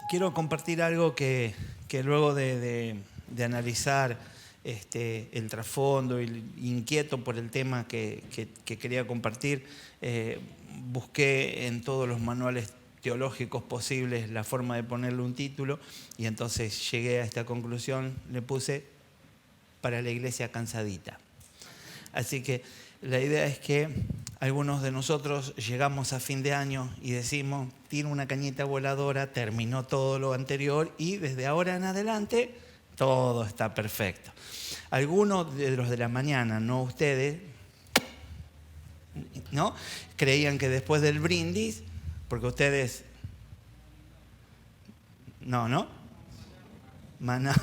quiero compartir algo que luego de analizar el trasfondo y inquieto por el tema que quería compartir, busqué en todos los manuales teológicos posibles la forma de ponerle un título y entonces llegué a esta conclusión, le puse para la iglesia cansadita. Así que la idea es que algunos de nosotros llegamos a fin de año y decimos, tiro una cañita voladora, terminó todo lo anterior y desde ahora en adelante todo está perfecto. Algunos de los de la mañana, no ustedes, ¿no? Creían que después del brindis, porque ustedes, no, maná,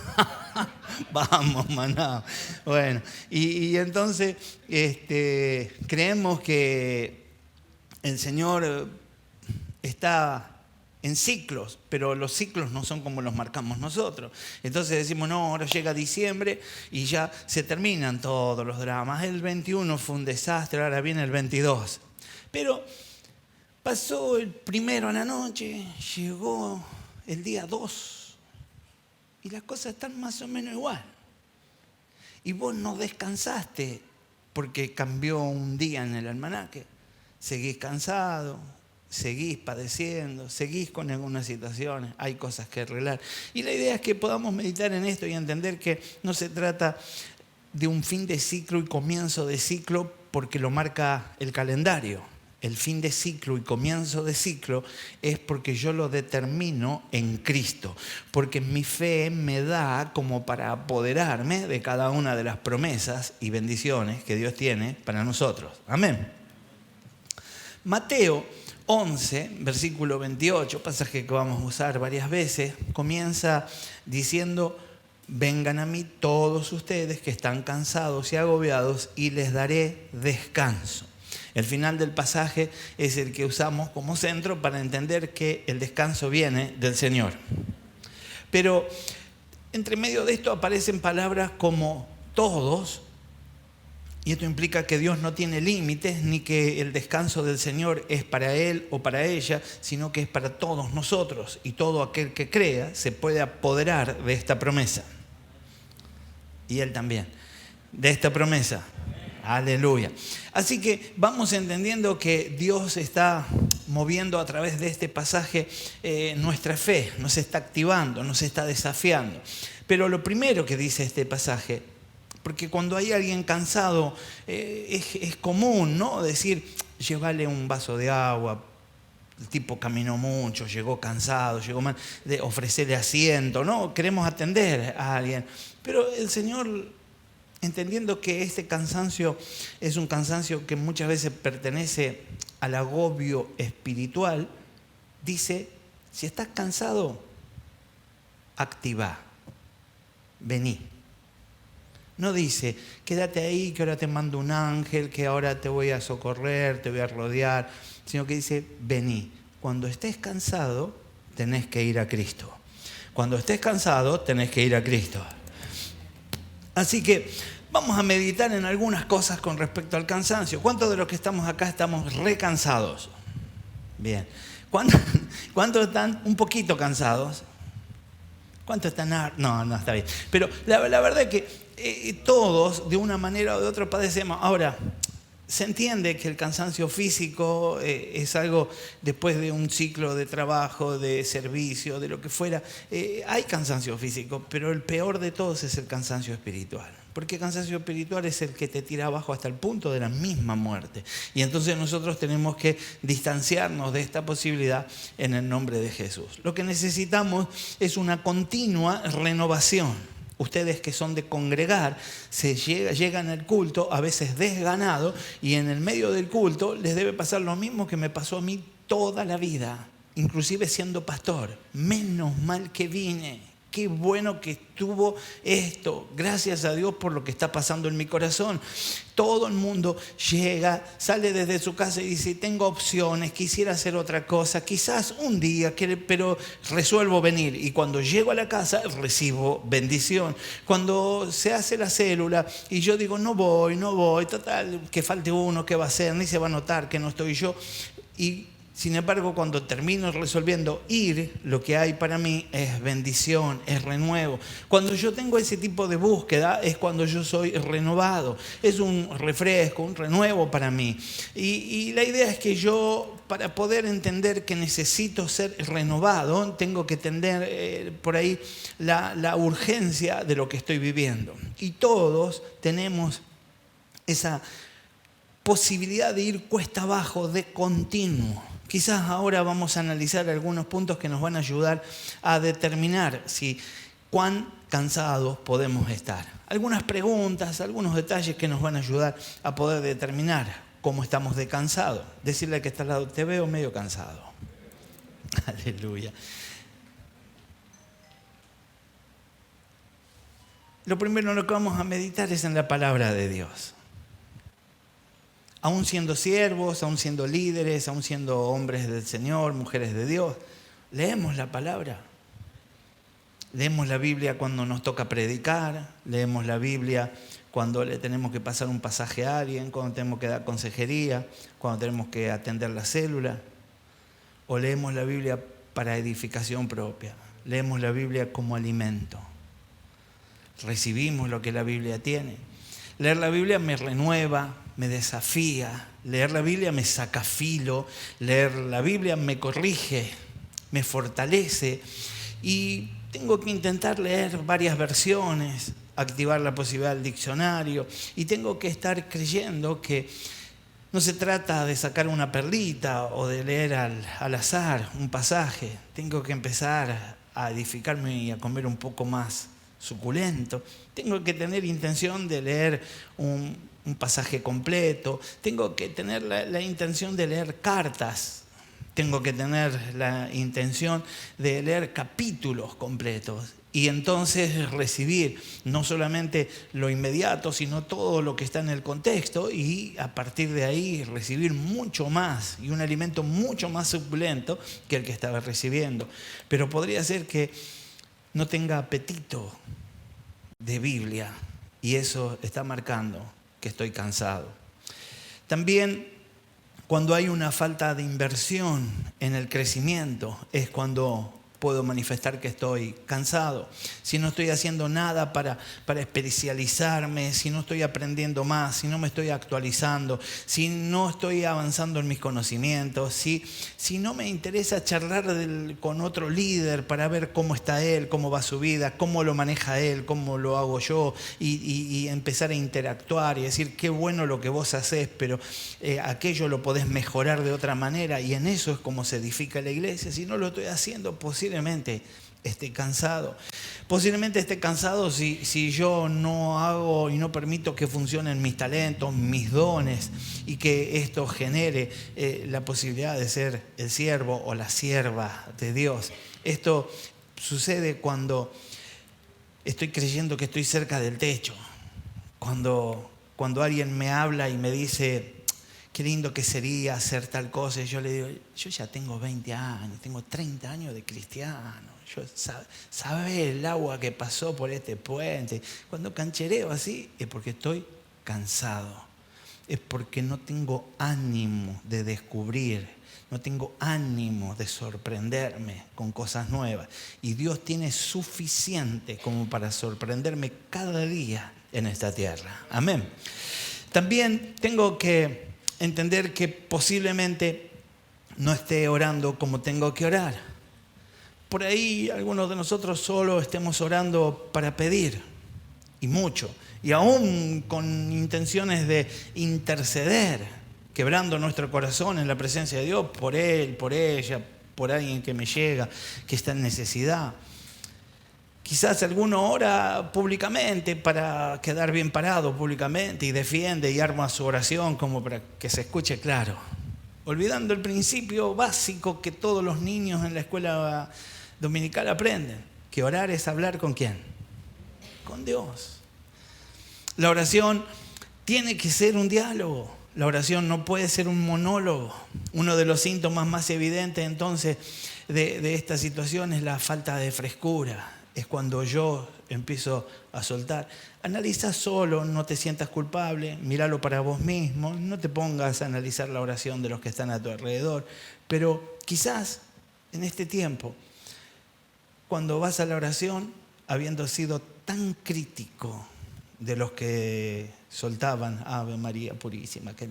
vamos, maná. Bueno, y entonces creemos que el Señor está en ciclos, pero los ciclos no son como los marcamos nosotros. Entonces decimos, no, ahora llega diciembre y ya se terminan todos los dramas. El 21 fue un desastre, ahora viene el 22. Pero pasó el 1 a la noche, llegó el día 2 y las cosas están más o menos igual. Y vos no descansaste porque cambió un día en el almanaque. Seguís cansado, seguís padeciendo, seguís con algunas situaciones, hay cosas que arreglar. Y la idea es que podamos meditar en esto y entender que no se trata de un fin de ciclo y comienzo de ciclo porque lo marca el calendario. El fin de ciclo y comienzo de ciclo es porque yo lo determino en Cristo, porque mi fe me da como para apoderarme de cada una de las promesas y bendiciones que Dios tiene para nosotros. Amén. Mateo 11, versículo 28, pasaje que vamos a usar varias veces, comienza diciendo, vengan a mí todos ustedes que están cansados y agobiados y les daré descanso. El final del pasaje es el que usamos como centro para entender que el descanso viene del Señor. Pero entre medio de esto aparecen palabras como todos, y esto implica que Dios no tiene límites, ni que el descanso del Señor es para Él o para ella, sino que es para todos nosotros. Y todo aquel que crea se puede apoderar de esta promesa. Y Él también, de esta promesa. Aleluya. Así que vamos entendiendo que Dios está moviendo a través de este pasaje nuestra fe, nos está activando, nos está desafiando. Pero lo primero que dice este pasaje, porque cuando hay alguien cansado es común, ¿no? Decir, llévale un vaso de agua, el tipo caminó mucho, llegó cansado, llegó mal, de ofrecerle asiento, ¿no? Queremos atender a alguien. Pero el Señor, entendiendo que este cansancio es un cansancio que muchas veces pertenece al agobio espiritual, dice, si estás cansado, activá, vení. No dice, quédate ahí, que ahora te mando un ángel, que ahora te voy a socorrer, te voy a rodear, sino que dice, vení. Cuando estés cansado, tenés que ir a Cristo. Cuando estés cansado, tenés que ir a Cristo. Así que vamos a meditar en algunas cosas con respecto al cansancio. ¿Cuántos de los que estamos acá estamos recansados? Bien. ¿Cuántos están un poquito cansados? ¿Cuántos están? No, está bien. Pero la verdad es que todos, de una manera o de otra, padecemos. Ahora, se entiende que el cansancio físico es algo después de un ciclo de trabajo, de servicio, de lo que fuera. Hay cansancio físico, pero el peor de todos es el cansancio espiritual. Porque el cansancio espiritual es el que te tira abajo hasta el punto de la misma muerte. Y entonces nosotros tenemos que distanciarnos de esta posibilidad en el nombre de Jesús. Lo que necesitamos es una continua renovación. Ustedes que son de congregar, llegan al culto a veces desganados y en el medio del culto les debe pasar lo mismo que me pasó a mí toda la vida, inclusive siendo pastor. Menos mal que vine. Qué bueno que estuvo esto. Gracias a Dios por lo que está pasando en mi corazón. Todo el mundo llega, sale desde su casa y dice, tengo opciones, quisiera hacer otra cosa, quizás un día, pero resuelvo venir. Y cuando llego a la casa, recibo bendición. Cuando se hace la célula y yo digo, no voy, total, que falte uno, ¿qué va a hacer? Ni se va a notar que no estoy yo. Y Sin embargo, cuando termino resolviendo ir, lo que hay para mí es bendición, es renuevo. Cuando yo tengo ese tipo de búsqueda es cuando yo soy renovado. Es un refresco, un renuevo para mí. Y la idea es que yo, para poder entender que necesito ser renovado, tengo que tener por ahí la urgencia de lo que estoy viviendo. Y todos tenemos esa posibilidad de ir cuesta abajo de continuo. Quizás ahora vamos a analizar algunos puntos que nos van a ayudar a determinar cuán cansados podemos estar. Algunas preguntas, algunos detalles que nos van a ayudar a poder determinar cómo estamos de cansado. Decirle al que está al lado, te veo medio cansado. Aleluya. Lo primero en lo que vamos a meditar es en la palabra de Dios. Aún siendo siervos, aún siendo líderes, aún siendo hombres del Señor, mujeres de Dios, leemos la palabra. Leemos la Biblia cuando nos toca predicar, leemos la Biblia cuando le tenemos que pasar un pasaje a alguien, cuando tenemos que dar consejería, cuando tenemos que atender la célula, o leemos la Biblia para edificación propia, leemos la Biblia como alimento. Recibimos lo que la Biblia tiene. Leer la Biblia me renueva, me desafía. Leer la Biblia me saca filo. Leer la Biblia me corrige, me fortalece. Y tengo que intentar leer varias versiones, activar la posibilidad del diccionario. Y tengo que estar creyendo que no se trata de sacar una perlita o de leer al azar un pasaje. Tengo que empezar a edificarme y a comer un poco más suculento. Tengo que tener intención de leer un pasaje completo. Tengo que tener la intención de leer cartas. Tengo que tener la intención de leer capítulos completos. Y entonces recibir no solamente lo inmediato, sino todo lo que está en el contexto, y a partir de ahí recibir mucho más y un alimento mucho más suculento que el que estaba recibiendo. Pero podría ser que no tenga apetito de Biblia, y eso está marcando que estoy cansado. También, cuando hay una falta de inversión en el crecimiento, es cuando puedo manifestar que estoy cansado. Si no estoy haciendo nada para especializarme, si no estoy aprendiendo más, si no me estoy actualizando, si no estoy avanzando en mis conocimientos, si no me interesa charlar con otro líder para ver cómo está él, cómo va su vida, cómo lo maneja él, cómo lo hago yo, y empezar a interactuar y decir qué bueno lo que vos hacés, pero aquello lo podés mejorar de otra manera, y en eso es como se edifica la iglesia. Si no lo estoy haciendo, posiblemente esté cansado. Posiblemente esté cansado si yo no hago y no permito que funcionen mis talentos, mis dones, y que esto genere la posibilidad de ser el siervo o la sierva de Dios. Esto sucede cuando estoy creyendo que estoy cerca del techo. Cuando alguien me habla y me dice, qué lindo que sería hacer tal cosa, y yo le digo, yo ya tengo 20 años, tengo 30 años de cristiano, yo sabe el agua que pasó por este puente. Cuando canchereo así es porque estoy cansado, es porque no tengo ánimo de descubrir, no tengo ánimo de sorprenderme con cosas nuevas, y Dios tiene suficiente como para sorprenderme cada día en esta tierra. Amén. También tengo que entender que posiblemente no esté orando como tengo que orar. Por ahí algunos de nosotros solo estemos orando para pedir, y mucho, y aún con intenciones de interceder, quebrando nuestro corazón en la presencia de Dios por él, por ella, por alguien que me llega, que está en necesidad. Quizás alguno ora públicamente para quedar bien parado públicamente, y defiende y arma su oración como para que se escuche claro, olvidando el principio básico que todos los niños en la escuela dominical aprenden, que orar es hablar ¿con quién? Con Dios. La oración tiene que ser un diálogo. La oración no puede ser un monólogo. Uno de los síntomas más evidentes entonces de esta situación es la falta de frescura. Es cuando yo empiezo a soltar. Analiza solo, no te sientas culpable, míralo para vos mismo, no te pongas a analizar la oración de los que están a tu alrededor, Pero quizás en este tiempo, cuando vas a la oración, habiendo sido tan crítico de los que soltaban Ave María Purísima, que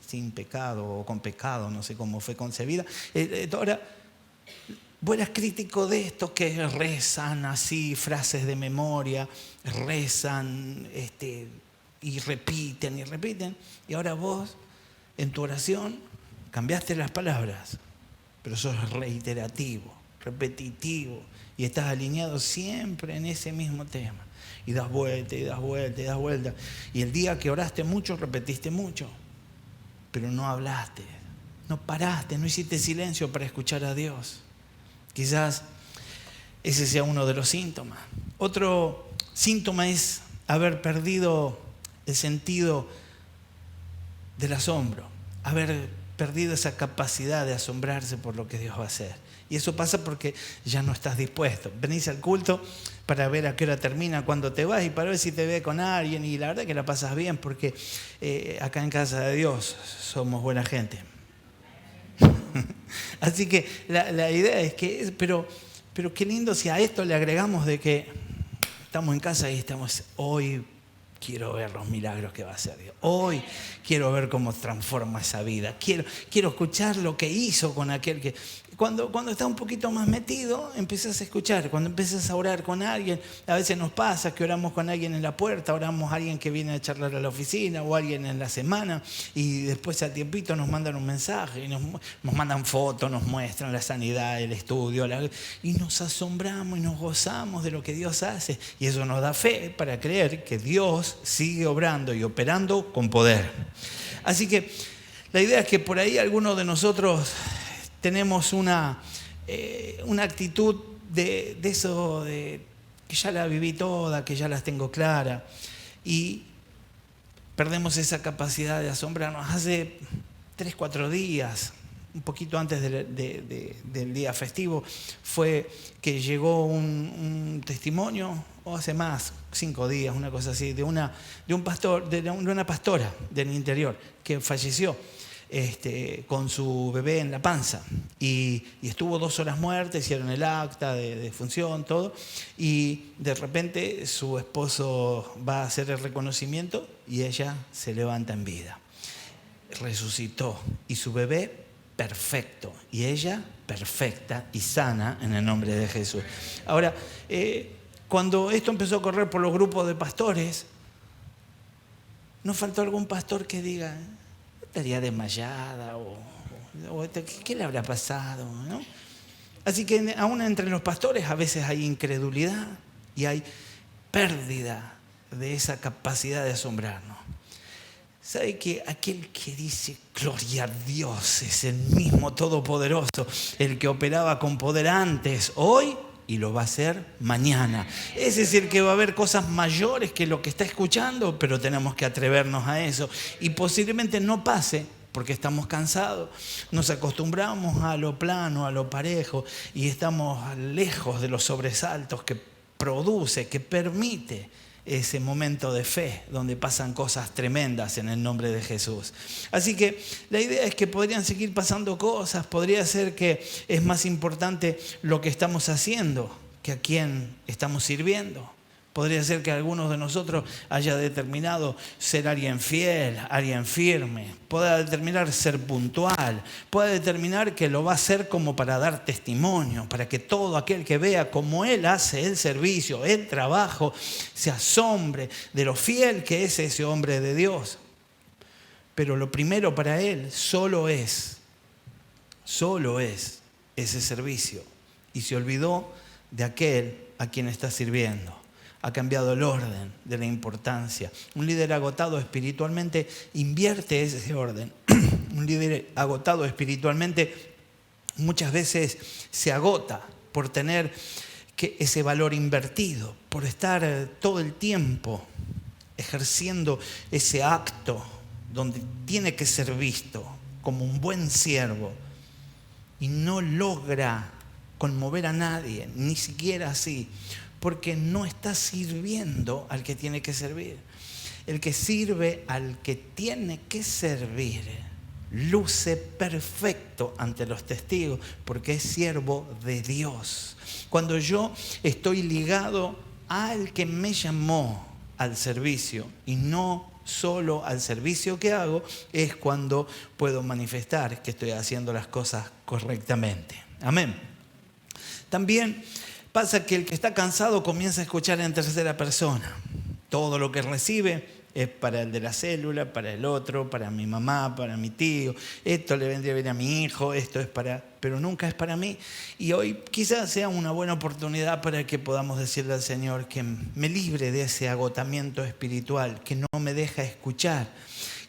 sin pecado o con pecado, no sé cómo fue concebida, ahora vos eras crítico de estos que rezan así, frases de memoria, rezan y repiten, y ahora vos en tu oración cambiaste las palabras, pero sos reiterativo, repetitivo, y estás alineado siempre en ese mismo tema. Y das vuelta, y das vuelta, y das vuelta. Y el día que oraste mucho, repetiste mucho, pero no hablaste, no paraste, no hiciste silencio para escuchar a Dios. Quizás ese sea uno de los síntomas. Otro síntoma es haber perdido el sentido del asombro, haber perdido esa capacidad de asombrarse por lo que Dios va a hacer. Y eso pasa porque ya no estás dispuesto. Venís al culto para ver a qué hora termina, cuándo te vas y para ver si te ve con alguien. Y la verdad que la pasas bien porque acá en casa de Dios somos buena gente. Así que la idea es que, pero qué lindo si a esto le agregamos de que estamos en casa y hoy quiero ver los milagros que va a hacer Dios. Hoy quiero ver cómo transforma esa vida. Quiero escuchar lo que hizo con aquel que... Cuando estás un poquito más metido, empiezas a escuchar. Cuando empiezas a orar con alguien, a veces nos pasa que oramos con alguien en la puerta, oramos a alguien que viene a charlar a la oficina o alguien en la semana y después al tiempito nos mandan un mensaje y nos mandan fotos, nos muestran la sanidad, el estudio y nos asombramos y nos gozamos de lo que Dios hace. Y eso nos da fe para creer que Dios sigue obrando y operando con poder. Así que la idea es que por ahí algunos de nosotros tenemos una actitud de eso, de que ya la viví toda, que ya las tengo claras, y perdemos esa capacidad de asombrarnos. Hace 3-4 días, un poquito antes del día festivo, fue que llegó un testimonio, o hace más, 5 días, una cosa así, de una pastora del interior que falleció. Con su bebé en la panza y estuvo 2 horas muerta, hicieron el acta de función, todo, y de repente su esposo va a hacer el reconocimiento y ella se levanta en vida, resucitó, y su bebé perfecto y ella perfecta y sana en el nombre de Jesús. Ahora, cuando esto empezó a correr por los grupos de pastores, ¿nos faltó algún pastor que diga: estaría desmayada o qué le habrá pasado, ¿no? Así que aún entre los pastores a veces hay incredulidad y hay pérdida de esa capacidad de asombrarnos. ¿Sabe que aquel que dice gloria a Dios es el mismo Todopoderoso, el que operaba con poder antes, hoy y lo va a hacer mañana? Es decir, que va a haber cosas mayores que lo que está escuchando, pero tenemos que atrevernos a eso. Y posiblemente no pase porque estamos cansados. Nos acostumbramos a lo plano, a lo parejo, y estamos lejos de los sobresaltos que produce, que permite ese momento de fe donde pasan cosas tremendas en el nombre de Jesús. Así que la idea es que podrían seguir pasando cosas, podría ser que es más importante lo que estamos haciendo que a quién estamos sirviendo. Podría ser que algunos de nosotros haya determinado ser alguien fiel, alguien firme, pueda determinar ser puntual, pueda determinar que lo va a hacer como para dar testimonio, para que todo aquel que vea cómo él hace el servicio, el trabajo, se asombre de lo fiel que es ese hombre de Dios. Pero lo primero para él solo es ese servicio. Y se olvidó de aquel a quien está sirviendo. Ha cambiado el orden de la importancia. Un líder agotado espiritualmente invierte ese orden. Un líder agotado espiritualmente muchas veces se agota por tener ese valor invertido, por estar todo el tiempo ejerciendo ese acto donde tiene que ser visto como un buen siervo y no logra conmover a nadie, ni siquiera así, porque no está sirviendo al que tiene que servir. El que sirve al que tiene que servir luce perfecto ante los testigos porque es siervo de Dios. Cuando yo estoy ligado al que me llamó al servicio y no solo al servicio que hago, es cuando puedo manifestar que estoy haciendo las cosas correctamente. Amén. También pasa que el que está cansado comienza a escuchar en tercera persona. Todo lo que recibe es para el de la célula, para el otro, para mi mamá, para mi tío. Esto le vendría bien a mi hijo, esto es para... pero nunca es para mí. Y hoy quizás sea una buena oportunidad para que podamos decirle al Señor que me libre de ese agotamiento espiritual, que no me deja escuchar,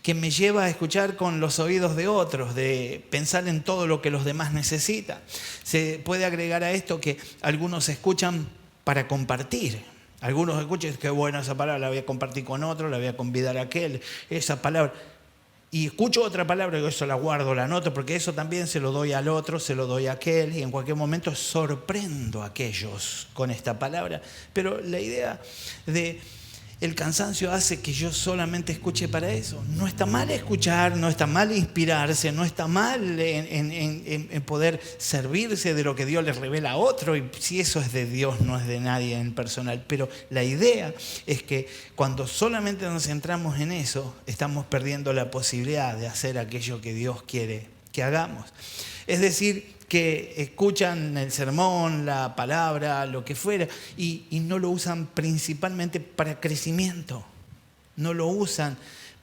que me lleva a escuchar con los oídos de otros, de pensar en todo lo que los demás necesitan. Se puede agregar a esto que algunos escuchan para compartir. Algunos escuchan, qué buena esa palabra, la voy a compartir con otro, la voy a convidar a aquel, esa palabra. Y escucho otra palabra, y eso la guardo, la anoto, porque eso también se lo doy al otro, se lo doy a aquel, y en cualquier momento sorprendo a aquellos con esta palabra. Pero la idea de el cansancio hace que yo solamente escuche para eso. No está mal escuchar, no está mal inspirarse, no está mal en poder servirse de lo que Dios le revela a otro, y si eso es de Dios, no es de nadie en personal. Pero la idea es que cuando solamente nos centramos en eso, estamos perdiendo la posibilidad de hacer aquello que Dios quiere que hagamos. Es decir, que escuchan el sermón, la palabra, lo que fuera, y no lo usan principalmente para crecimiento. No lo usan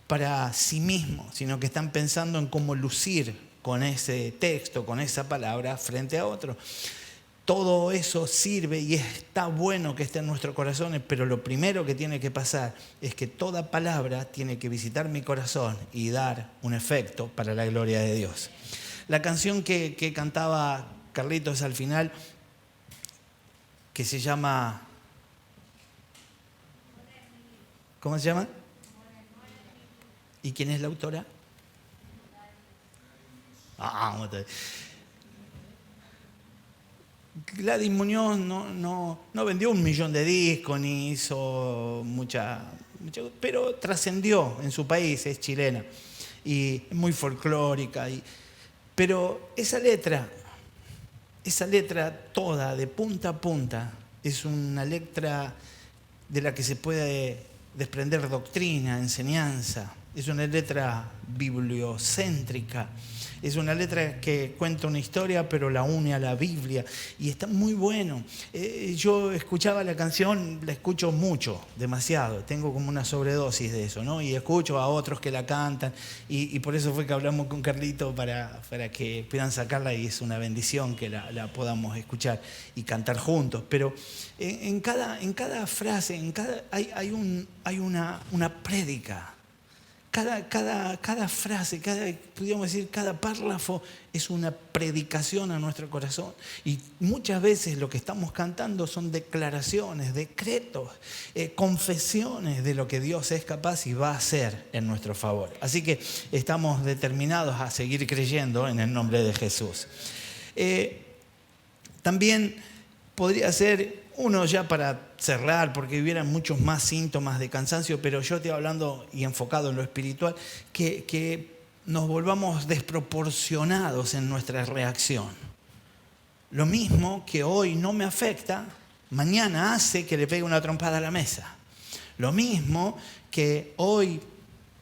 para sí mismos, sino que están pensando en cómo lucir con ese texto, con esa palabra frente a otro. Todo eso sirve y está bueno que esté en nuestros corazones, pero lo primero que tiene que pasar es que toda palabra tiene que visitar mi corazón y dar un efecto para la gloria de Dios. La canción que cantaba Carlitos al final, que se llama... ¿Cómo se llama? ¿Y quién es la autora? Gladys Muñoz no vendió 1 millón de discos, ni hizo mucha, pero trascendió en su país, es chilena, y es muy folclórica. Pero esa letra toda, de punta a punta, es una letra de la que se puede desprender doctrina, enseñanza. Es una letra bibliocéntrica. Es una letra que cuenta una historia, pero la une a la Biblia. Y está muy bueno. Yo escuchaba la canción, la escucho mucho, demasiado. Tengo como una sobredosis de eso, ¿no? Y escucho a otros que la cantan. Y por eso fue que hablamos con Carlito para que puedan sacarla. Y es una bendición que la podamos escuchar y cantar juntos. Pero en cada frase, hay una prédica. Cada frase, podríamos decir, cada párrafo es una predicación a nuestro corazón. Y muchas veces lo que estamos cantando son declaraciones, decretos, confesiones de lo que Dios es capaz y va a hacer en nuestro favor. Así que estamos determinados a seguir creyendo en el nombre de Jesús. También podría ser... Uno ya para cerrar, porque hubieran muchos más síntomas de cansancio, pero yo estoy hablando y enfocado en lo espiritual, que nos volvamos desproporcionados en nuestra reacción. Lo mismo que hoy no me afecta, mañana hace que le pegue una trompada a la mesa. Lo mismo que hoy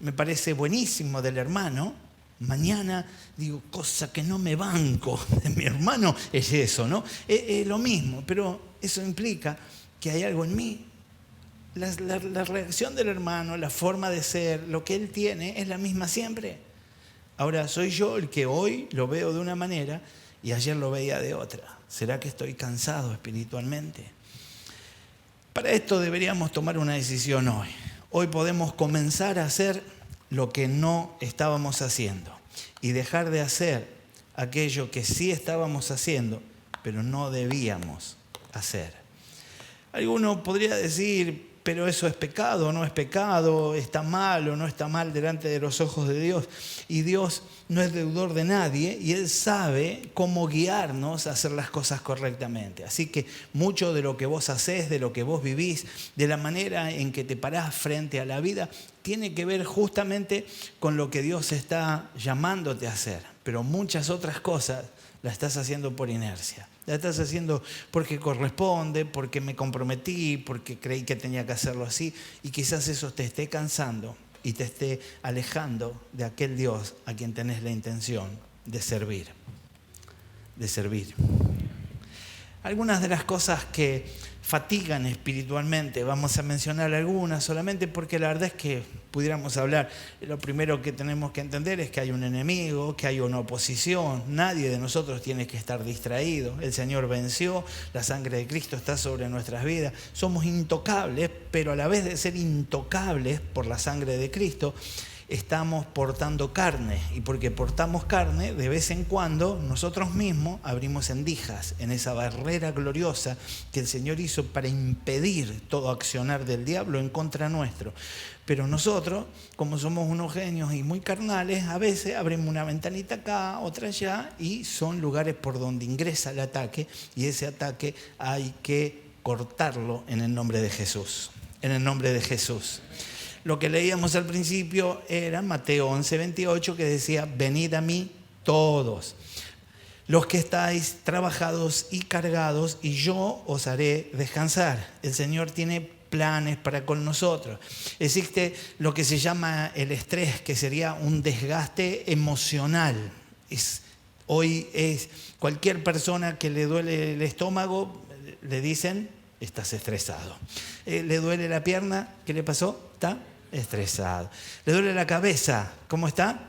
me parece buenísimo del hermano, mañana digo, cosa que no me banco de mi hermano, es eso, ¿no? Es lo mismo, pero eso implica que hay algo en mí. La reacción del hermano, la forma de ser, lo que él tiene, es la misma siempre. Ahora, soy yo el que hoy lo veo de una manera y ayer lo veía de otra. ¿Será que estoy cansado espiritualmente? Para esto deberíamos tomar una decisión hoy. Hoy podemos comenzar a hacer lo que no estábamos haciendo y dejar de hacer aquello que sí estábamos haciendo, pero no debíamos hacer. Alguno podría decir, pero eso es pecado o no es pecado, está mal o no está mal delante de los ojos de Dios. Y Dios no es deudor de nadie y Él sabe cómo guiarnos a hacer las cosas correctamente. Así que mucho de lo que vos hacés, de lo que vos vivís, de la manera en que te parás frente a la vida, tiene que ver justamente con lo que Dios está llamándote a hacer. Pero muchas otras cosas las estás haciendo por inercia. La estás haciendo porque corresponde, porque me comprometí, porque creí que tenía que hacerlo así. Y quizás eso te esté cansando y te esté alejando de aquel Dios a quien tenés la intención de servir. De servir. Algunas de las cosas que fatigan espiritualmente, vamos a mencionar algunas solamente porque la verdad es que pudiéramos hablar. Lo primero que tenemos que entender es que hay un enemigo, que hay una oposición. Nadie de nosotros tiene que estar distraído. El Señor venció, la sangre de Cristo está sobre nuestras vidas. Somos intocables, pero a la vez de ser intocables por la sangre de Cristo, estamos portando carne, y porque portamos carne, de vez en cuando nosotros mismos abrimos endijas en esa barrera gloriosa que el Señor hizo para impedir todo accionar del diablo en contra nuestro. Pero nosotros, como somos unos genios y muy carnales, a veces abrimos una ventanita acá, otra allá, y son lugares por donde ingresa el ataque, y ese ataque hay que cortarlo en el nombre de Jesús. En el nombre de Jesús. Lo que leíamos al principio era Mateo 11:28, que decía: venid a mí todos los que estáis trabajados y cargados, y yo os haré descansar. El Señor tiene planes para con nosotros. Existe lo que se llama el estrés, que sería un desgaste emocional. Hoy es cualquier persona que le duele el estómago, le dicen: estás estresado. ¿Le duele la pierna? ¿Qué le pasó? Está estresado. ¿Le duele la cabeza? ¿Cómo está?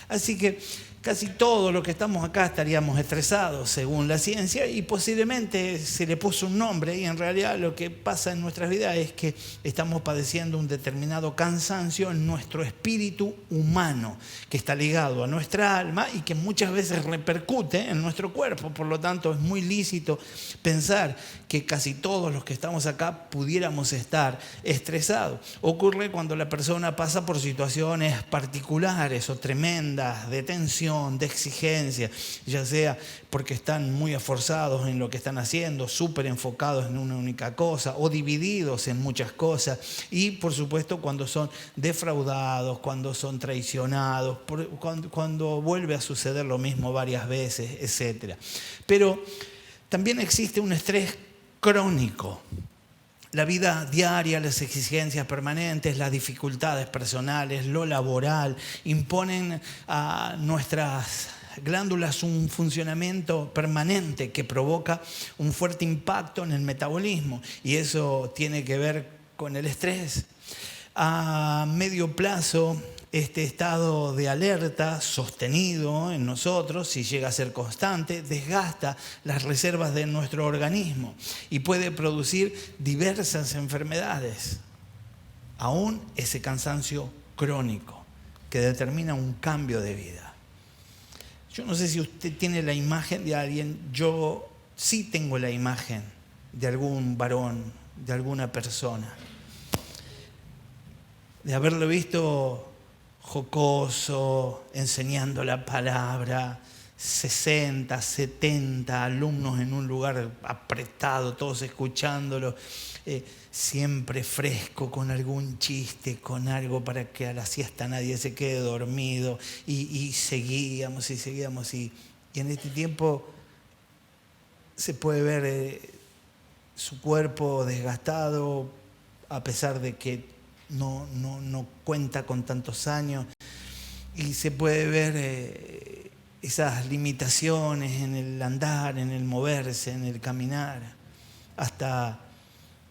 Así que casi todos los que estamos acá estaríamos estresados según la ciencia, y posiblemente se le puso un nombre, y en realidad lo que pasa en nuestras vidas es que estamos padeciendo un determinado cansancio en nuestro espíritu humano, que está ligado a nuestra alma y que muchas veces repercute en nuestro cuerpo. Por lo tanto, es muy lícito pensar que casi todos los que estamos acá pudiéramos estar estresados. Ocurre cuando la persona pasa por situaciones particulares o tremendas de tensión, de exigencia, ya sea porque están muy esforzados en lo que están haciendo, súper enfocados en una única cosa, o divididos en muchas cosas, y por supuesto cuando son defraudados, cuando son traicionados, cuando vuelve a suceder lo mismo varias veces, etc. Pero también existe un estrés crónico. La vida diaria, las exigencias permanentes, las dificultades personales, lo laboral, imponen a nuestras glándulas un funcionamiento permanente que provoca un fuerte impacto en el metabolismo, y eso tiene que ver con el estrés. A medio plazo, este estado de alerta sostenido en nosotros, si llega a ser constante, desgasta las reservas de nuestro organismo y puede producir diversas enfermedades. Aún ese cansancio crónico que determina un cambio de vida. Yo no sé si usted tiene la imagen de alguien, yo sí tengo la imagen de algún varón, de alguna persona, de haberlo visto jocoso, enseñando la palabra, 60, 70 alumnos en un lugar apretado, todos escuchándolo, siempre fresco, con algún chiste, con algo para que a la siesta nadie se quede dormido, y seguíamos y seguíamos, y en este tiempo se puede ver su cuerpo desgastado, a pesar de que no cuenta con tantos años, y se puede ver esas limitaciones en el andar, en el moverse, en el caminar, hasta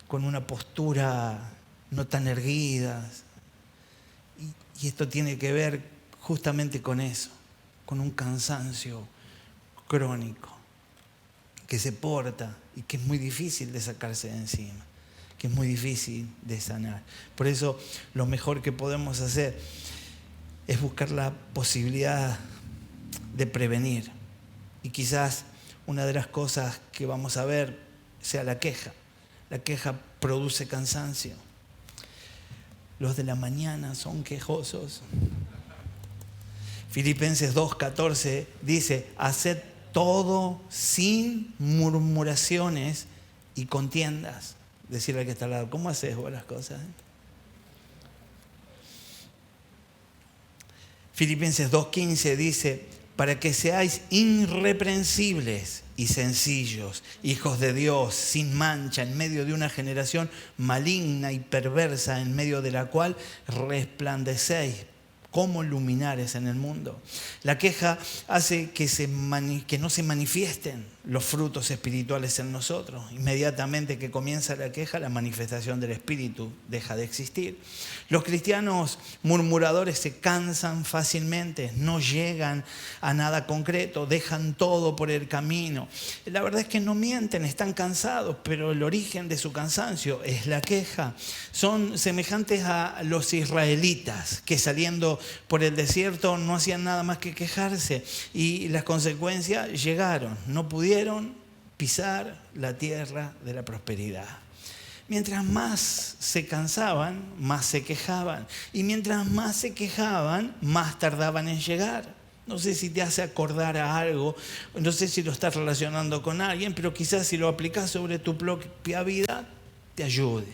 con una postura no tan erguida. Y esto tiene que ver justamente con eso, con un cansancio crónico que se porta y que es muy difícil de sacarse de encima, que es muy difícil de sanar. Por eso lo mejor que podemos hacer es buscar la posibilidad de prevenir. Y quizás una de las cosas que vamos a ver sea la queja. La queja produce cansancio. Los de la mañana son quejosos. Filipenses 2:14 dice, haced todo sin murmuraciones y contiendas. Decirle al que está al lado, ¿cómo haces vos las cosas? Filipenses 2:15 dice, para que seáis irreprensibles y sencillos, hijos de Dios, sin mancha, en medio de una generación maligna y perversa, en medio de la cual resplandecéis como luminares en el mundo. La queja hace que no se manifiesten los frutos espirituales en nosotros. Inmediatamente que comienza la queja, la manifestación del Espíritu deja de existir. Los cristianos murmuradores se cansan fácilmente, no llegan a nada concreto, dejan todo por el camino. La verdad es que no mienten, están cansados, pero el origen de su cansancio es la queja. Son semejantes a los israelitas que saliendo por el desierto no hacían nada más que quejarse y las consecuencias llegaron. No pudieron pisar la tierra de la prosperidad. Mientras más se cansaban, más se quejaban. Y mientras más se quejaban, más tardaban en llegar. No sé si te hace acordar a algo, no sé si lo estás relacionando con alguien, pero quizás si lo aplicas sobre tu propia vida, te ayude.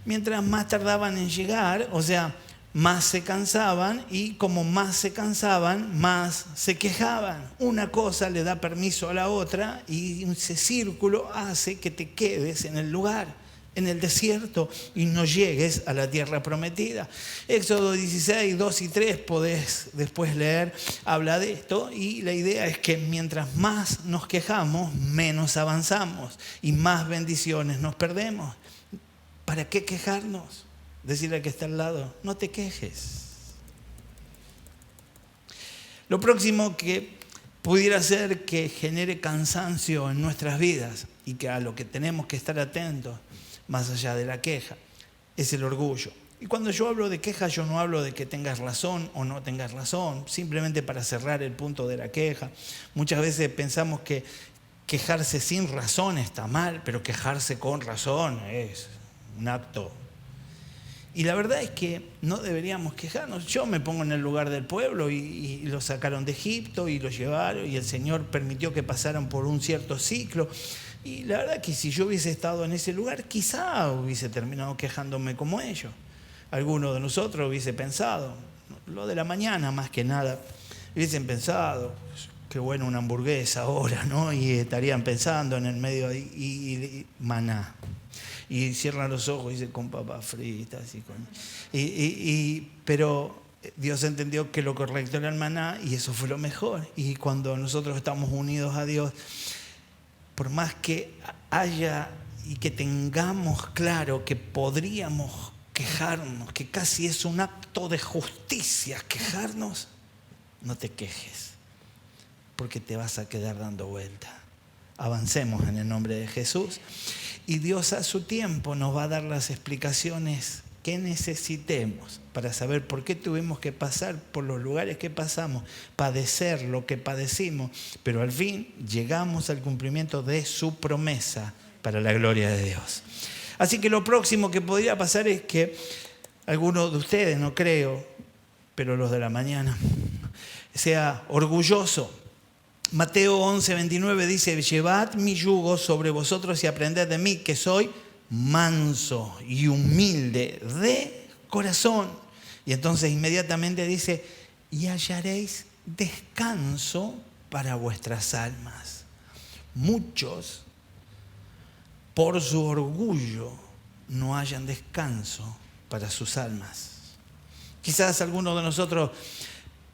Mientras más tardaban en llegar, o sea, más se cansaban y como más se cansaban, más se quejaban. Una cosa le da permiso a la otra y ese círculo hace que te quedes en el lugar, en el desierto y no llegues a la tierra prometida. Éxodo 16, 2 y 3 podés después leer, habla de esto y la idea es que mientras más nos quejamos, menos avanzamos y más bendiciones nos perdemos. ¿Para qué quejarnos? Decirle al que está al lado, no te quejes. Lo próximo que pudiera ser que genere cansancio en nuestras vidas y que a lo que tenemos que estar atentos, más allá de la queja, es el orgullo. Y cuando yo hablo de queja, yo no hablo de que tengas razón o no tengas razón, simplemente para cerrar el punto de la queja. Muchas veces pensamos que quejarse sin razón está mal, pero quejarse con razón es un acto. Y la verdad es que no deberíamos quejarnos. Yo me pongo en el lugar del pueblo y lo sacaron de Egipto y lo llevaron y el Señor permitió que pasaran por un cierto ciclo. Y la verdad que si yo hubiese estado en ese lugar, quizá hubiese terminado quejándome como ellos. Alguno de nosotros hubiese pensado, lo de la mañana más que nada, hubiesen pensado, qué bueno una hamburguesa ahora, ¿no? Y estarían pensando en el medio y maná. Y cierran los ojos y dicen con papas fritas. Pero Dios entendió que lo correcto era el maná y eso fue lo mejor. Y cuando nosotros estamos unidos a Dios, por más que haya y que tengamos claro que podríamos quejarnos, que casi es un acto de justicia quejarnos, no te quejes, porque te vas a quedar dando vuelta. Avancemos en el nombre de Jesús. Y Dios a su tiempo nos va a dar las explicaciones que necesitemos para saber por qué tuvimos que pasar por los lugares que pasamos, padecer lo que padecimos, pero al fin llegamos al cumplimiento de su promesa para la gloria de Dios. Así que lo próximo que podría pasar es que algunos de ustedes, no creo, pero los de la mañana, sea orgulloso. Mateo 11, 29 dice, llevad mi yugo sobre vosotros y aprended de mí, que soy manso y humilde de corazón. Y entonces inmediatamente dice, y hallaréis descanso para vuestras almas. Muchos, por su orgullo, no hallan descanso para sus almas. Quizás alguno de nosotros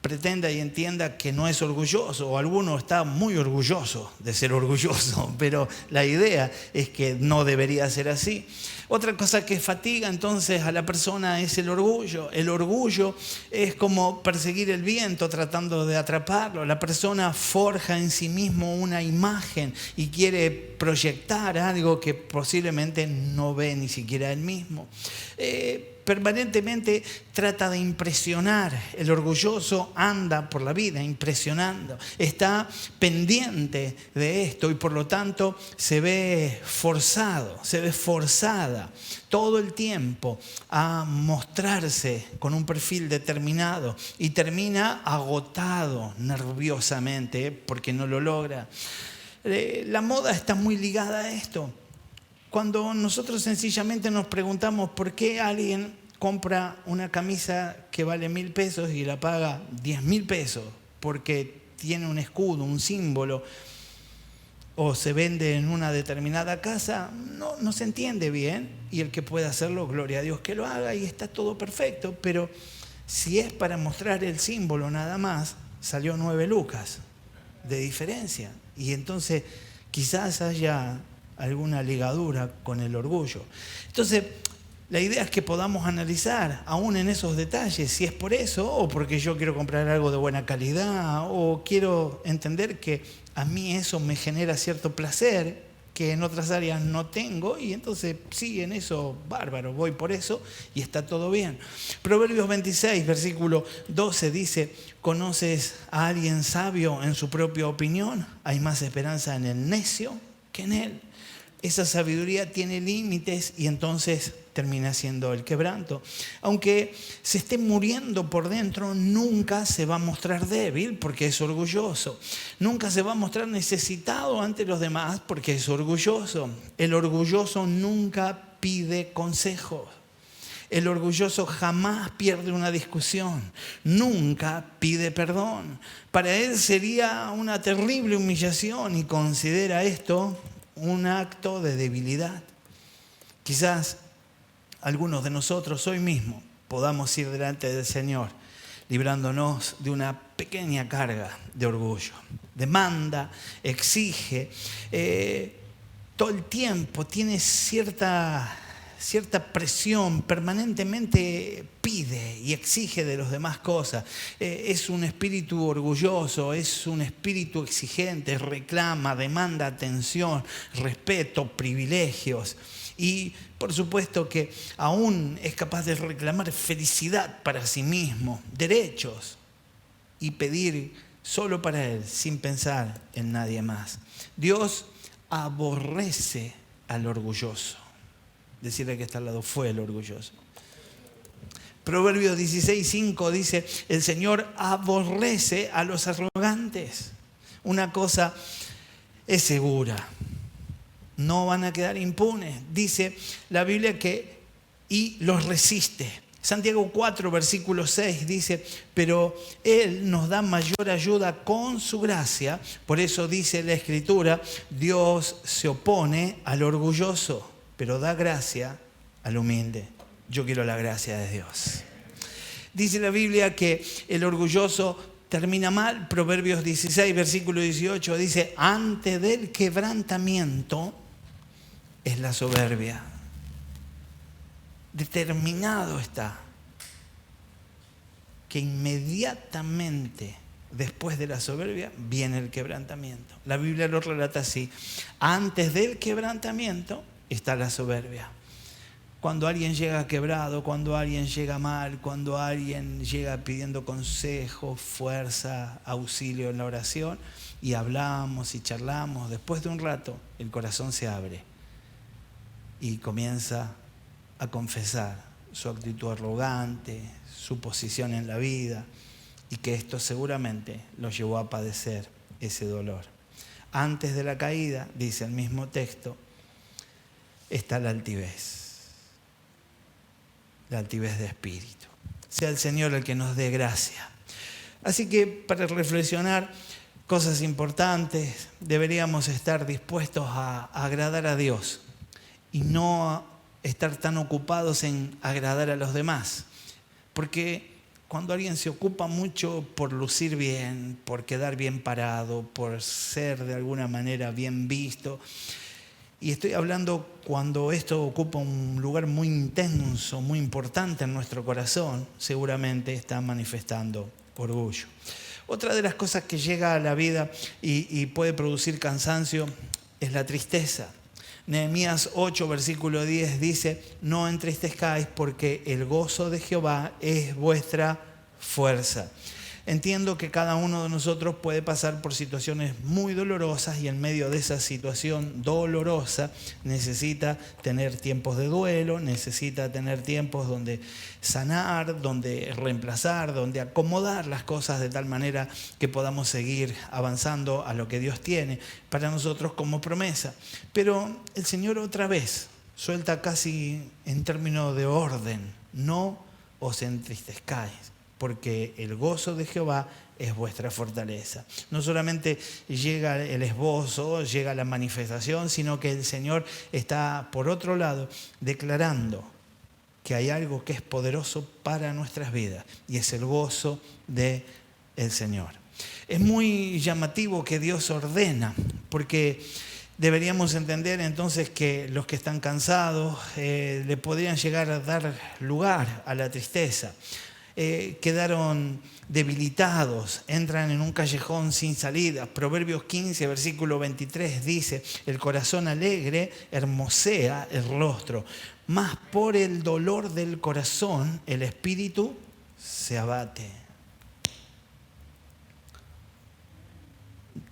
pretenda y entienda que no es orgulloso, o alguno está muy orgulloso de ser orgulloso, pero la idea es que no debería ser así. Otra cosa que fatiga entonces a la persona es el orgullo. El orgullo es como perseguir el viento tratando de atraparlo. La persona forja en sí mismo una imagen y quiere proyectar algo que posiblemente no ve ni siquiera él mismo. permanentemente trata de impresionar. El orgulloso anda por la vida impresionando, está pendiente de esto y por lo tanto se ve forzado, se ve forzada todo el tiempo a mostrarse con un perfil determinado y termina agotado nerviosamente porque no lo logra. La moda está muy ligada a esto. Cuando nosotros sencillamente nos preguntamos por qué alguien compra una camisa que vale 1.000 pesos y la paga 10.000 pesos, porque tiene un escudo, un símbolo, o se vende en una determinada casa, no se entiende bien. Y el que pueda hacerlo, gloria a Dios que lo haga y está todo perfecto. Pero si es para mostrar el símbolo nada más, salió 9 lucas de diferencia. Y entonces quizás haya alguna ligadura con el orgullo. Entonces, la idea es que podamos analizar, aún en esos detalles, si es por eso o porque yo quiero comprar algo de buena calidad o quiero entender que a mí eso me genera cierto placer que en otras áreas no tengo y entonces sí, en eso, bárbaro, voy por eso y está todo bien. Proverbios 26, versículo 12 dice: ¿conoces a alguien sabio en su propia opinión? Hay más esperanza en el necio que en él. Esa sabiduría tiene límites y entonces termina siendo el quebranto. Aunque se esté muriendo por dentro, nunca se va a mostrar débil porque es orgulloso. Nunca se va a mostrar necesitado ante los demás porque es orgulloso. El orgulloso nunca pide consejos. El orgulloso jamás pierde una discusión, nunca pide perdón. Para él sería una terrible humillación y considera esto un acto de debilidad. Quizás algunos de nosotros hoy mismo podamos ir delante del Señor librándonos de una pequeña carga de orgullo. Demanda, exige, todo el tiempo tiene cierta presión, permanentemente pide y exige de los demás cosas. Es un espíritu orgulloso, es un espíritu exigente, reclama, demanda atención, respeto, privilegios. Y por supuesto que aún es capaz de reclamar felicidad para sí mismo, derechos, y pedir solo para él, sin pensar en nadie más. Dios aborrece al orgulloso. Decirle que está al lado, fue el orgulloso. Proverbios 16:5 dice: el Señor aborrece a los arrogantes. Una cosa es segura: no van a quedar impunes. Dice la Biblia que y los resiste. Santiago 4, versículo 6 dice: pero Él nos da mayor ayuda con su gracia. Por eso dice la Escritura: Dios se opone al orgulloso, pero da gracia al humilde. Yo quiero la gracia de Dios. Dice la Biblia que el orgulloso termina mal. Proverbios 16, versículo 18 dice: antes del quebrantamiento es la soberbia. Determinado está que inmediatamente después de la soberbia viene el quebrantamiento. La Biblia lo relata así: antes del quebrantamiento está la soberbia. Cuando alguien llega quebrado, cuando alguien llega mal, cuando alguien llega pidiendo consejo, fuerza, auxilio en la oración, y hablamos y charlamos, después de un rato el corazón se abre y comienza a confesar su actitud arrogante, su posición en la vida, y que esto seguramente lo llevó a padecer ese dolor. Antes de la caída, dice el mismo texto, está la altivez de espíritu. Sea el Señor el que nos dé gracia. Así que para reflexionar cosas importantes, deberíamos estar dispuestos a agradar a Dios y no estar tan ocupados en agradar a los demás. Porque cuando alguien se ocupa mucho por lucir bien, por quedar bien parado, por ser de alguna manera bien visto, y estoy hablando cuando esto ocupa un lugar muy intenso, muy importante en nuestro corazón, seguramente está manifestando orgullo. Otra de las cosas que llega a la vida y puede producir cansancio es la tristeza. Nehemías 8, versículo 10 dice: no entristezcáis porque el gozo de Jehová es vuestra fuerza. Entiendo que cada uno de nosotros puede pasar por situaciones muy dolorosas y en medio de esa situación dolorosa necesita tener tiempos de duelo, necesita tener tiempos donde sanar, donde reemplazar, donde acomodar las cosas de tal manera que podamos seguir avanzando a lo que Dios tiene para nosotros como promesa. Pero el Señor otra vez suelta casi en términos de orden: no os entristezcáis, porque el gozo de Jehová es vuestra fortaleza. No solamente llega el esbozo, llega la manifestación, sino que el Señor está, por otro lado, declarando que hay algo que es poderoso para nuestras vidas, y es el gozo del Señor. Es muy llamativo que Dios ordena, porque deberíamos entender entonces que los que están cansados le podrían llegar a dar lugar a la tristeza. Quedaron debilitados, entran en un callejón sin salida. Proverbios 15, versículo 23 dice: el corazón alegre hermosea el rostro, mas por el dolor del corazón el espíritu se abate.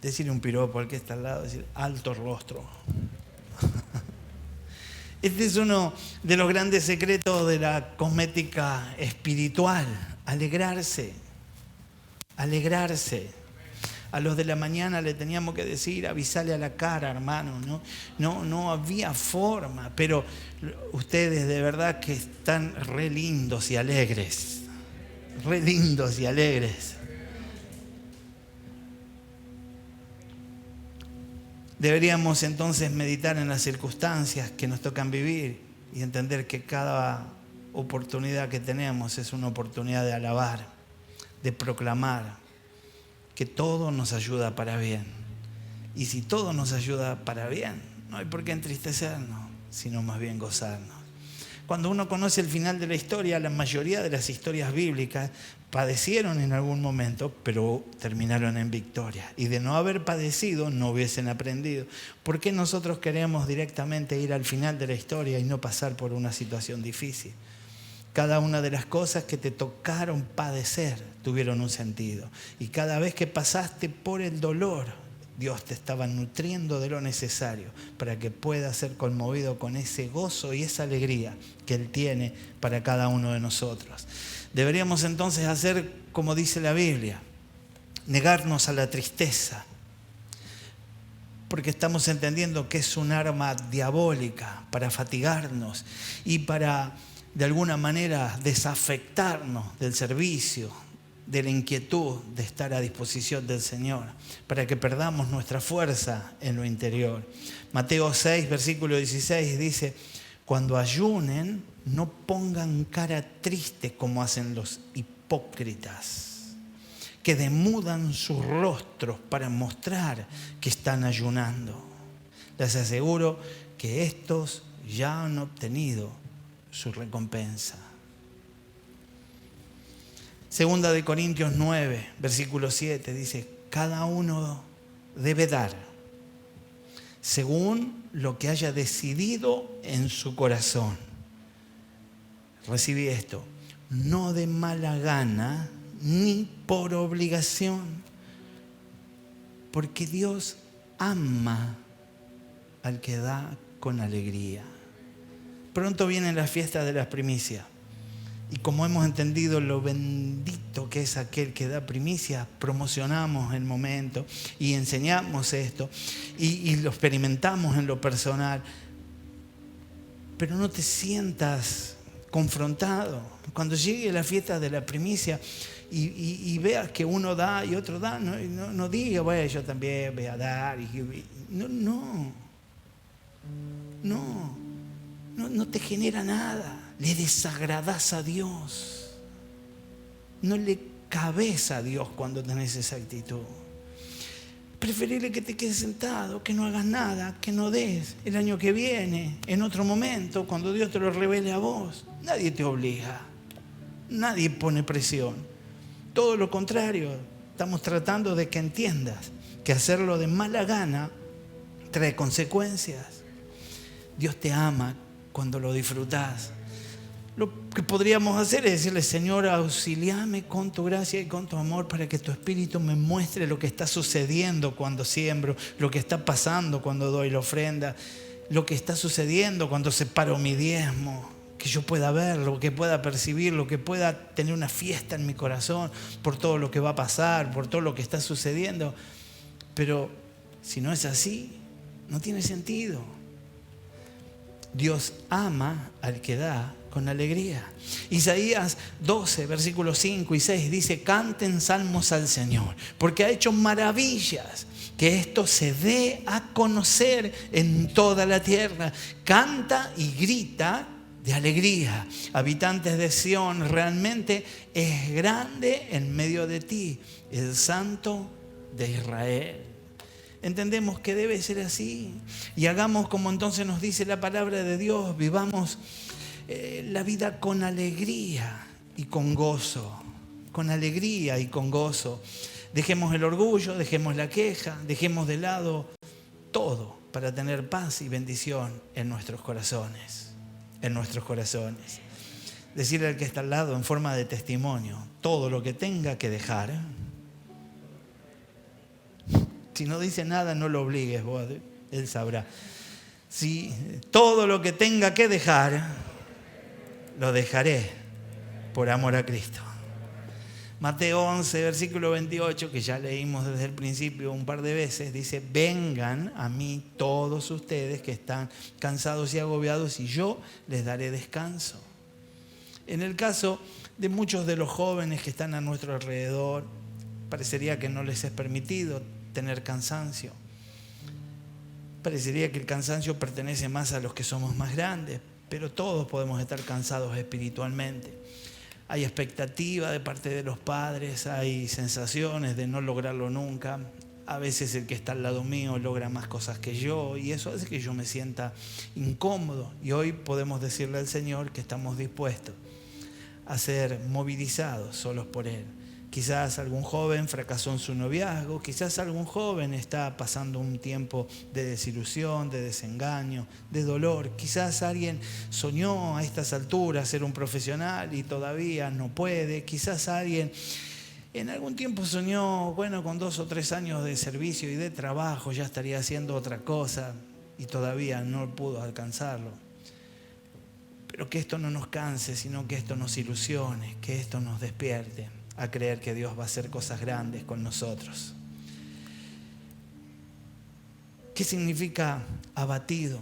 Decirle un piropo al que está al lado, decir: alto rostro. Este es uno de los grandes secretos de la cosmética espiritual: alegrarse, alegrarse. A los de la mañana le teníamos que decir: avisale a la cara, hermano. No había forma, pero ustedes de verdad que están re lindos y alegres, re lindos y alegres. Deberíamos entonces meditar en las circunstancias que nos tocan vivir y entender que cada oportunidad que tenemos es una oportunidad de alabar, de proclamar que todo nos ayuda para bien. Y si todo nos ayuda para bien, no hay por qué entristecernos, sino más bien gozarnos. Cuando uno conoce el final de la historia, la mayoría de las historias bíblicas padecieron en algún momento, pero terminaron en victoria. Y de no haber padecido, no hubiesen aprendido. ¿Por qué nosotros queremos directamente ir al final de la historia y no pasar por una situación difícil? Cada una de las cosas que te tocaron padecer tuvieron un sentido. Y cada vez que pasaste por el dolor, Dios te estaba nutriendo de lo necesario para que puedas ser conmovido con ese gozo y esa alegría que Él tiene para cada uno de nosotros. Deberíamos entonces hacer como dice la Biblia: negarnos a la tristeza, porque estamos entendiendo que es un arma diabólica para fatigarnos y para, de alguna manera, desafectarnos del servicio, de la inquietud de estar a disposición del Señor, para que perdamos nuestra fuerza en lo interior. Mateo 6, versículo 16 dice: cuando ayunen, no pongan cara triste como hacen los hipócritas, que demudan sus rostros para mostrar que están ayunando. Les aseguro que estos ya han obtenido su recompensa. Segunda de Corintios 9, versículo 7 dice: cada uno debe dar según lo que haya decidido en su corazón. Recibí esto: no de mala gana ni por obligación, porque Dios ama al que da con alegría. Pronto vienen las fiestas de las primicias. Y como hemos entendido lo bendito que es aquel que da primicia, promocionamos el momento y enseñamos esto y lo experimentamos en lo personal. Pero no te sientas confrontado. Cuando llegue la fiesta de la primicia y veas que uno da y otro da, no diga: bueno, yo también voy a dar. No te genera nada. Le desagradás a Dios. No le cabes a Dios cuando tenés esa actitud. Preferible que te quedes sentado, que no hagas nada, que no des. El año que viene, en otro momento, cuando Dios te lo revele a vos. Nadie te obliga. Nadie pone presión. Todo lo contrario. Estamos tratando de que entiendas que hacerlo de mala gana trae consecuencias. Dios te ama cuando lo disfrutás. Lo que podríamos hacer es decirle: Señor, auxíliame con tu gracia y con tu amor para que tu Espíritu me muestre lo que está sucediendo cuando siembro, lo que está pasando cuando doy la ofrenda, lo que está sucediendo cuando separo mi diezmo, que yo pueda verlo, que pueda percibirlo, que pueda tener una fiesta en mi corazón por todo lo que va a pasar, por todo lo que está sucediendo. Pero si no es así, no tiene sentido. Dios ama al que da con alegría. Isaías 12, versículos 5 y 6 dice: canten salmos al Señor, porque ha hecho maravillas, que esto se dé a conocer en toda la tierra. Canta y grita de alegría, habitantes de Sión, realmente es grande en medio de ti el Santo de Israel. Entendemos que debe ser así y hagamos como entonces nos dice la palabra de Dios. Vivamos la vida con alegría y con gozo, con alegría y con gozo. Dejemos el orgullo, dejemos la queja, dejemos de lado todo para tener paz y bendición en nuestros corazones, en nuestros corazones. Decirle al que está al lado en forma de testimonio: todo lo que tenga que dejar. Si no dice nada, no lo obligues, vos, él sabrá. Si todo lo que tenga que dejar, lo dejaré por amor a Cristo. Mateo 11, versículo 28, que ya leímos desde el principio un par de veces, dice: vengan a mí todos ustedes que están cansados y agobiados y yo les daré descanso. En el caso de muchos de los jóvenes que están a nuestro alrededor, parecería que no les es permitido tener cansancio. Parecería que el cansancio pertenece más a los que somos más grandes, pero todos podemos estar cansados espiritualmente. Hay expectativa de parte de los padres, hay sensaciones de no lograrlo nunca. A veces el que está al lado mío logra más cosas que yo y eso hace que yo me sienta incómodo. Y hoy podemos decirle al Señor que estamos dispuestos a ser movilizados solos por Él. Quizás algún joven fracasó en su noviazgo, quizás algún joven está pasando un tiempo de desilusión, de desengaño, de dolor. Quizás alguien soñó a estas alturas ser un profesional y todavía no puede. Quizás alguien en algún tiempo soñó, con 2 o 3 años de servicio y de trabajo ya estaría haciendo otra cosa y todavía no pudo alcanzarlo. Pero que esto no nos canse, sino que esto nos ilusione, que esto nos despierte a creer que Dios va a hacer cosas grandes con nosotros. ¿Qué significa abatido?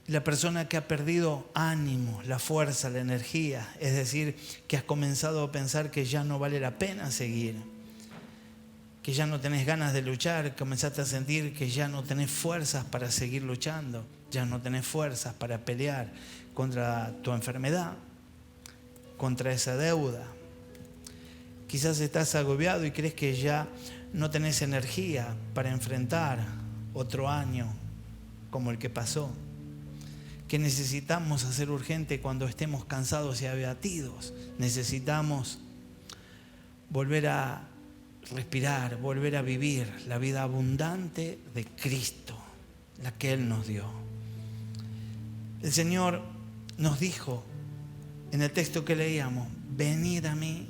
La persona que ha perdido ánimo, la fuerza, la energía, es decir, que has comenzado a pensar que ya no vale la pena seguir, que ya no tenés ganas de luchar, comenzaste a sentir que ya no tenés fuerzas para seguir luchando, ya no tenés fuerzas para pelear contra tu enfermedad, contra esa deuda. Quizás estás agobiado y crees que ya no tenés energía para enfrentar otro año como el que pasó. Que necesitamos hacer urgente cuando estemos cansados y abatidos. Necesitamos volver a respirar, volver a vivir la vida abundante de Cristo, la que Él nos dio. El Señor nos dijo en el texto que leíamos: venid a mí.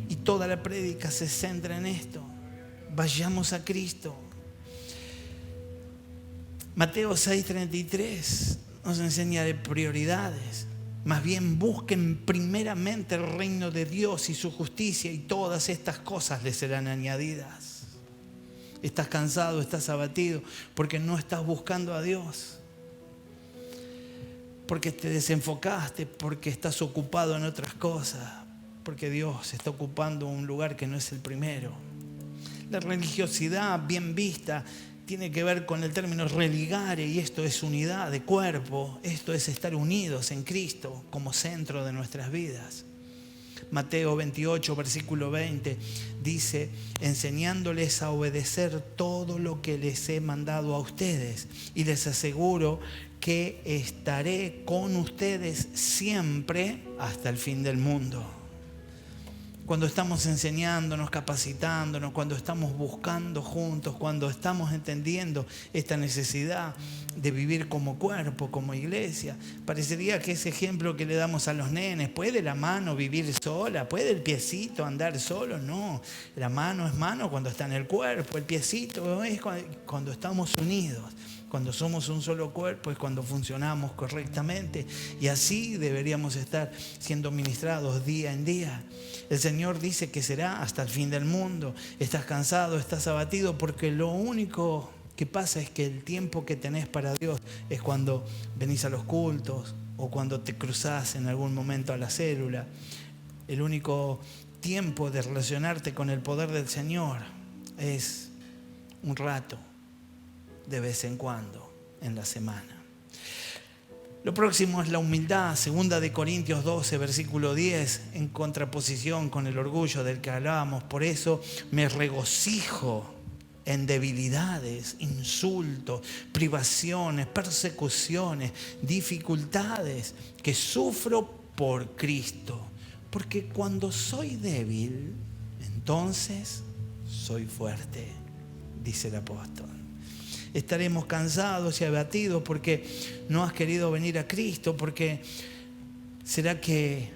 Y toda la prédica se centra en esto. Vayamos a Cristo. Mateo 6:33 nos enseña de prioridades. Más bien busquen primeramente el reino de Dios y su justicia y todas estas cosas les serán añadidas. Estás cansado, estás abatido porque no estás buscando a Dios. Porque te desenfocaste, porque estás ocupado en otras cosas. Porque Dios está ocupando un lugar que no es el primero. La religiosidad bien vista tiene que ver con el término religare, y esto es unidad de cuerpo, esto es estar unidos en Cristo como centro de nuestras vidas. Mateo 28, versículo 20 dice: enseñándoles a obedecer todo lo que les he mandado a ustedes, y les aseguro que estaré con ustedes siempre hasta el fin del mundo. cuando estamos enseñándonos, capacitándonos, cuando estamos buscando juntos, cuando estamos entendiendo esta necesidad de vivir como cuerpo, como iglesia. Parecería que ese ejemplo que le damos a los nenes, ¿puede la mano vivir sola? ¿Puede el piecito andar solo? No, la mano es mano cuando está en el cuerpo, el piecito es cuando estamos unidos. Cuando somos un solo cuerpo es cuando funcionamos correctamente, y así deberíamos estar siendo ministrados día en día. El Señor dice que será hasta el fin del mundo. Estás cansado, estás abatido, porque lo único que pasa es que el tiempo que tenés para Dios es cuando venís a los cultos o cuando te cruzás en algún momento a la célula. El único tiempo de relacionarte con el poder del Señor es un rato, de vez en cuando, en la semana. Lo próximo es la humildad. 2 Corintios 12, versículo 10, en contraposición con el orgullo del que hablábamos. Por eso me regocijo en debilidades, insultos, privaciones, persecuciones, dificultades que sufro por Cristo. Porque cuando soy débil, entonces soy fuerte, dice el apóstol. Estaremos cansados y abatidos porque no has querido venir a Cristo, porque ¿será que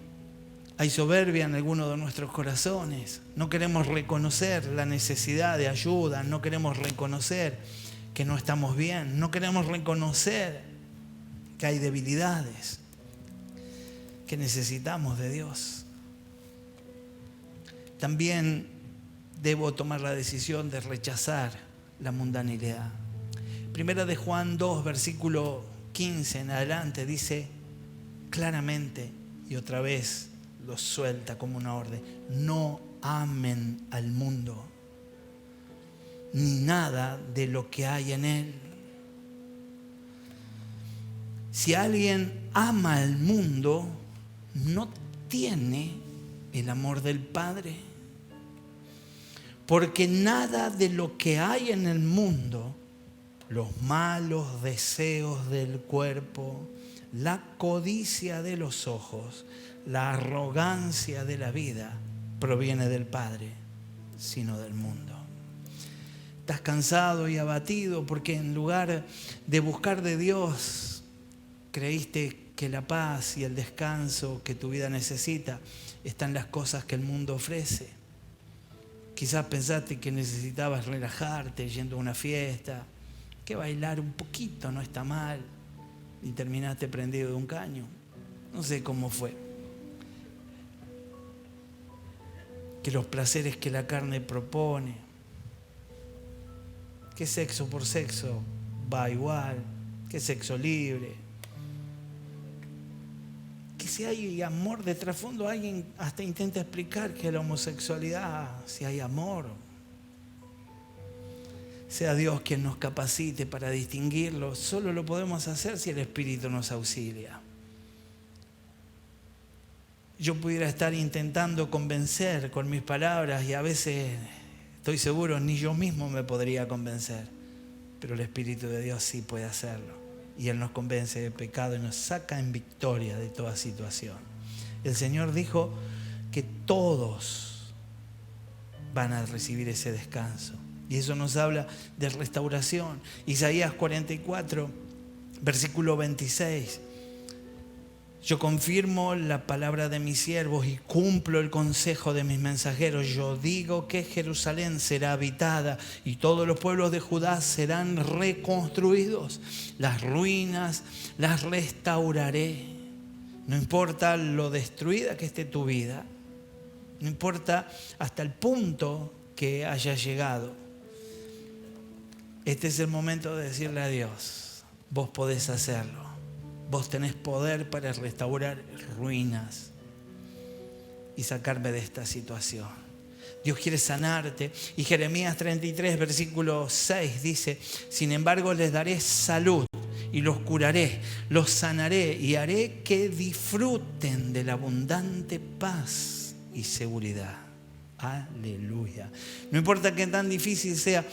hay soberbia en alguno de nuestros corazones? No queremos reconocer la necesidad de ayuda, no queremos reconocer que no estamos bien, no queremos reconocer que hay debilidades, que necesitamos de Dios. También debo tomar la decisión de rechazar la mundanidad. Primera de Juan 2, versículo 15 en adelante, dice claramente, y otra vez lo suelta como una orden: no amen al mundo, ni nada de lo que hay en él. Si alguien ama al mundo, no tiene el amor del Padre. Porque nada de lo que hay en el mundo, los malos deseos del cuerpo, la codicia de los ojos, la arrogancia de la vida, proviene del Padre, sino del mundo. Estás cansado y abatido porque en lugar de buscar de Dios, creíste que la paz y el descanso que tu vida necesita están en las cosas que el mundo ofrece. Quizás pensaste que necesitabas relajarte yendo a una fiesta, que bailar un poquito no está mal, y terminaste prendido de un caño. No sé cómo fue. Que los placeres que la carne propone, que sexo por sexo va igual, que sexo libre, que si hay amor de trasfondo, alguien hasta intenta explicar que la homosexualidad, si hay amor, sea Dios quien nos capacite para distinguirlo. Solo lo podemos hacer si el Espíritu nos auxilia. Yo pudiera estar intentando convencer con mis palabras y a veces estoy seguro ni yo mismo me podría convencer, pero el Espíritu de Dios sí puede hacerlo, y Él nos convence de pecado y nos saca en victoria de toda situación. El Señor dijo que todos van a recibir ese descanso, y eso nos habla de restauración. Isaías 44, versículo 26. Yo confirmo la palabra de mis siervos y cumplo el consejo de mis mensajeros. Yo digo que Jerusalén será habitada y todos los pueblos de Judá serán reconstruidos. Las ruinas las restauraré. No importa lo destruida que esté tu vida, no importa hasta el punto que haya llegado. Este es el momento de decirle a Dios: vos podés hacerlo. Vos tenés poder para restaurar ruinas y sacarme de esta situación. Dios quiere sanarte. Y Jeremías 33, versículo 6 dice: sin embargo les daré salud y los curaré, los sanaré y haré que disfruten de la abundante paz y seguridad. Aleluya. No importa qué tan difícil sea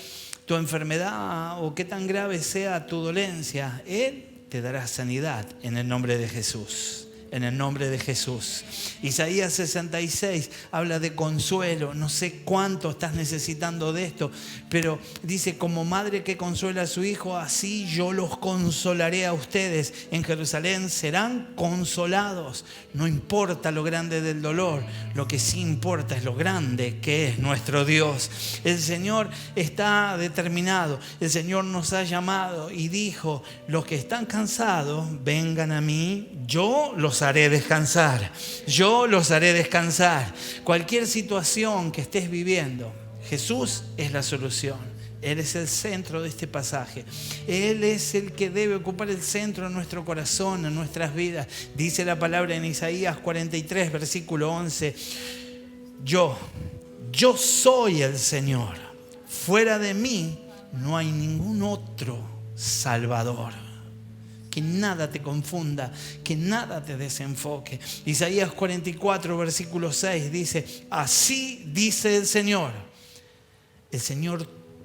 tu enfermedad o qué tan grave sea tu dolencia, Él te dará sanidad en el nombre de Jesús. en el nombre de Jesús. Isaías 66 habla de consuelo. No sé cuánto estás necesitando de esto, pero dice: como madre que consuela a su hijo, así yo los consolaré a ustedes. En Jerusalén serán consolados. No importa lo grande del dolor, lo que sí importa es lo grande que es nuestro Dios. El Señor está determinado. El Señor nos ha llamado y dijo: los que están cansados, vengan a mí, yo los haré descansar. Yo los haré descansar. Cualquier situación que estés viviendo, Jesús es la solución. Él es el centro de este pasaje. Él es el que debe ocupar el centro en nuestro corazón, en nuestras vidas. Dice la palabra en Isaías 43, versículo 11. Yo soy el Señor. Fuera de mí no hay ningún otro Salvador. Que nada te confunda, que nada te desenfoque. Isaías 44, versículo 6 dice: así dice el Señor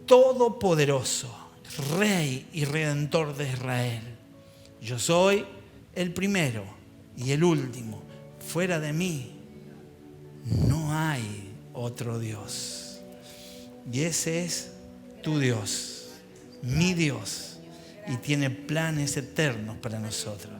Todopoderoso, Rey y Redentor de Israel. Yo soy el primero y el último. Fuera de mí no hay otro Dios. Y ese es tu Dios, mi Dios. Y tiene planes eternos para nosotros.